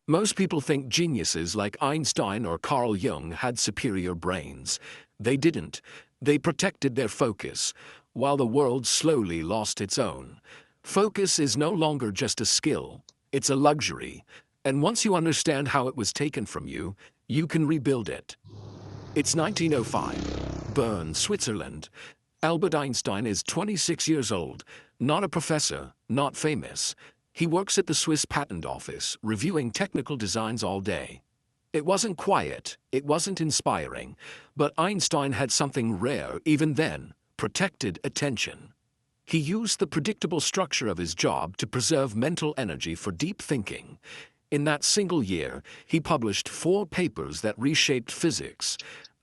Most people think geniuses like Einstein or Carl Jung had superior brains. They didn't. They protected their focus, while the world slowly lost its own. Focus is no longer just a skill, it's a luxury. And once you understand how it was taken from you, you can rebuild it. It's 1905, Bern, Switzerland. Albert Einstein is 26 years old, not a professor, not famous. He works at the Swiss Patent Office, reviewing technical designs all day. It wasn't quiet, it wasn't inspiring, but Einstein had something rare even then: protected attention. He used the predictable structure of his job to preserve mental energy for deep thinking. In that single year, he published 4 papers that reshaped physics.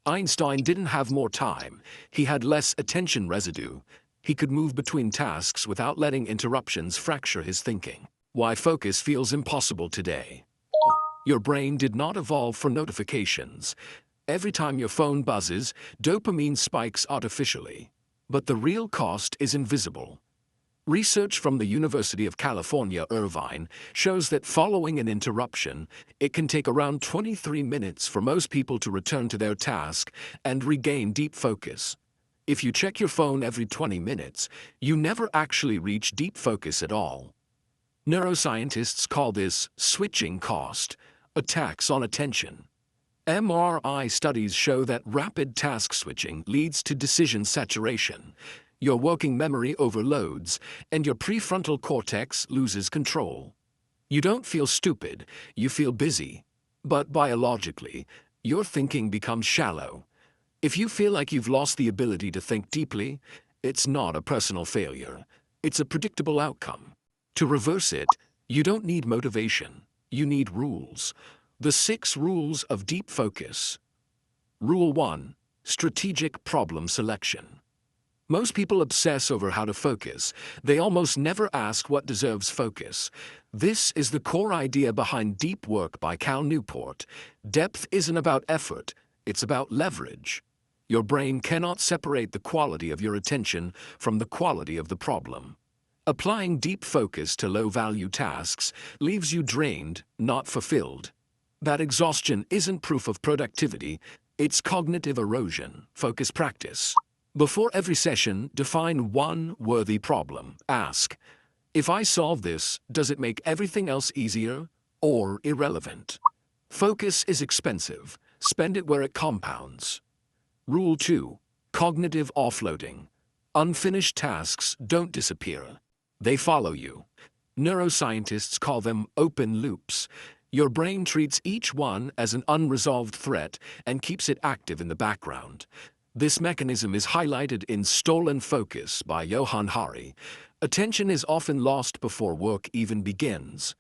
Einstein didn't have more time, he had less attention residue. He could move between tasks without letting interruptions fracture his thinking. Why focus feels impossible today. Your brain did not evolve for notifications. Every time your phone buzzes, dopamine spikes artificially. But the real cost is invisible. Research from the University of California, Irvine, shows that following an interruption, it can take around 23 minutes for most people to return to their task and regain deep focus. If you check your phone every 20 minutes, you never actually reach deep focus at all. Neuroscientists call this switching cost, a tax on attention. MRI studies show that rapid task switching leads to decision saturation. Your working memory overloads, and your prefrontal cortex loses control. You don't feel stupid, you feel busy. But biologically, your thinking becomes shallow. If you feel like you've lost the ability to think deeply, it's not a personal failure. It's a predictable outcome. To reverse it, you don't need motivation. You need rules. The 6 rules of deep focus. Rule 1. Strategic problem selection. Most people obsess over how to focus. They almost never ask what deserves focus. This is the core idea behind Deep Work by Newport. Depth isn't about effort, it's about leverage. Your brain cannot separate the quality of your attention from the quality of the problem. Applying deep focus to low-value tasks leaves you drained, not fulfilled. That exhaustion isn't proof of productivity, it's cognitive erosion. Focus practice. Before every session, define one worthy problem. Ask, if I solve this, does it make everything else easier or irrelevant? Focus is expensive. Spend it where it compounds. Rule 2. Cognitive offloading. Unfinished tasks don't disappear. They follow you. Neuroscientists call them open loops. Your brain treats each one as an unresolved threat and keeps it active in the background. This mechanism is highlighted in Stolen Focus by Johann Hari. Attention is often lost before work even begins.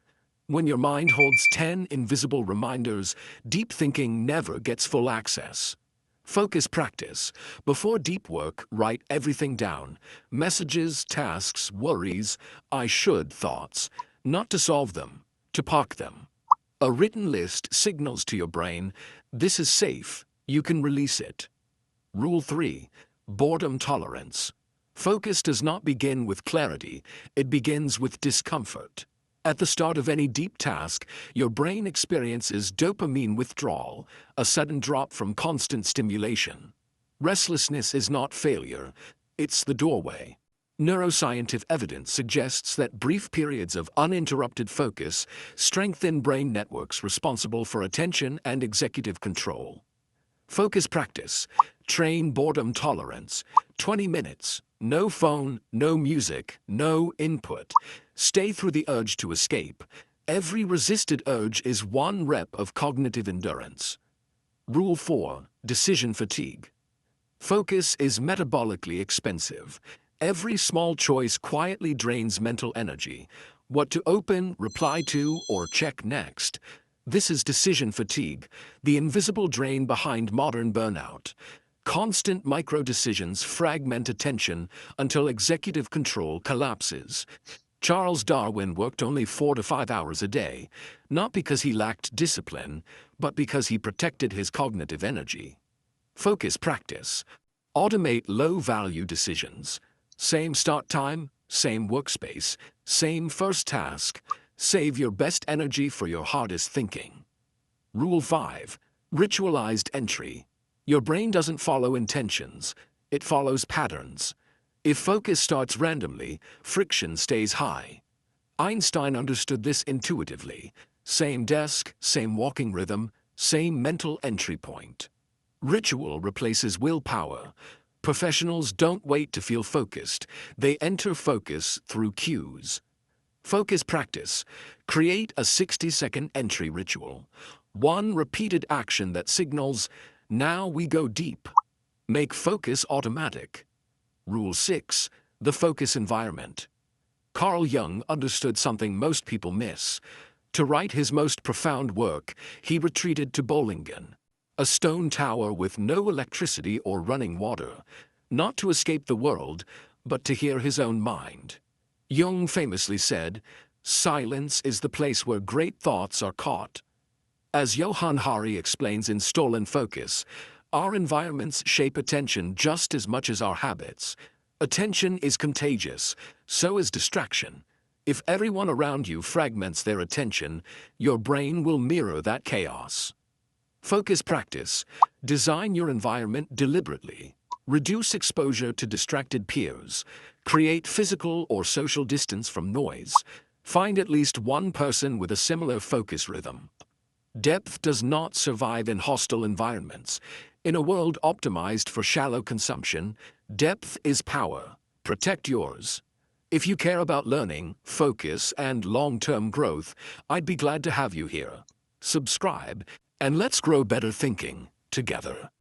When your mind holds 10 invisible reminders, deep thinking never gets full access. Focus practice. Before deep work, write everything down. Messages, tasks, worries, I should thoughts. Not to solve them, to park them. A written list signals to your brain, this is safe, you can release it. Rule 3. Boredom tolerance. Focus does not begin with clarity, it begins with discomfort. At the start of any deep task, your brain experiences dopamine withdrawal, a sudden drop from constant stimulation. Restlessness is not failure, it's the doorway. Neuroscientific evidence suggests that brief periods of uninterrupted focus strengthen brain networks responsible for attention and executive control. Focus practice. Train boredom tolerance. 20 minutes. No phone, no music, no input. Stay through the urge to escape. Every resisted urge is one rep of cognitive endurance. Rule 4. Decision fatigue. Focus is metabolically expensive. Every small choice quietly drains mental energy. What to open, reply to, or check next. This is decision fatigue, the invisible drain behind modern burnout. Constant micro-decisions fragment attention until executive control collapses. Charles Darwin worked only 4 to 5 hours a day, not because he lacked discipline, but because he protected his cognitive energy. Focus practice. Automate low-value decisions. Same start time, same workspace, same first task. Save your best energy for your hardest thinking. Rule 5. Ritualized entry. Your brain doesn't follow intentions, it follows patterns. If focus starts randomly, friction stays high. Einstein understood this intuitively. Same desk, same walking rhythm, same mental entry point. Ritual replaces willpower. Professionals don't wait to feel focused. They enter focus through cues. Focus practice. Create a 60-second entry ritual. One repeated action that signals, now we go deep. Make focus automatic. Rule 6. The focus environment. Carl Jung understood something most people miss. To write his most profound work, he retreated to Bollingen, a stone tower with no electricity or running water, not to escape the world, but to hear his own mind. Jung famously said, "Silence is the place where great thoughts are caught." As Johann Hari explains in Stolen Focus, our environments shape attention just as much as our habits. Attention is contagious, so is distraction. If everyone around you fragments their attention, your brain will mirror that chaos. Focus practice. Design your environment deliberately. Reduce exposure to distracted peers. Create physical or social distance from noise. Find at least one person with a similar focus rhythm. Depth does not survive in hostile environments. In a world optimized for shallow consumption, depth is power. Protect yours. If you care about learning, focus, and long-term growth, I'd be glad to have you here. Subscribe, and let's grow better thinking together.